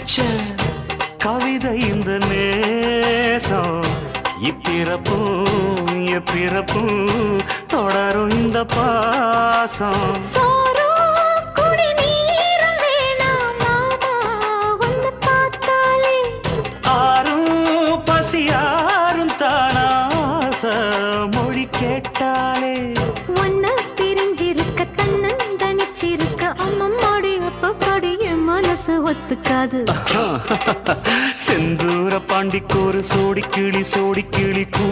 வச்ச கவிதை இந்த நேசம் இப்பிறப்பும் எப்பிறப்பும் தொடரும் இந்த பாசம் ஆரும் பசியாரும் தானாச மொழி கேட்டாலே ஒன்ன பிரிஞ்சிருக்க தன்னந்தனிச்சிருக்க அம்மம்மாடி அப்பப்படி என் மனசு ஒத்துக்காது செந்தூர பாண்டிக்கு ஒரு சோடி கிளி கூ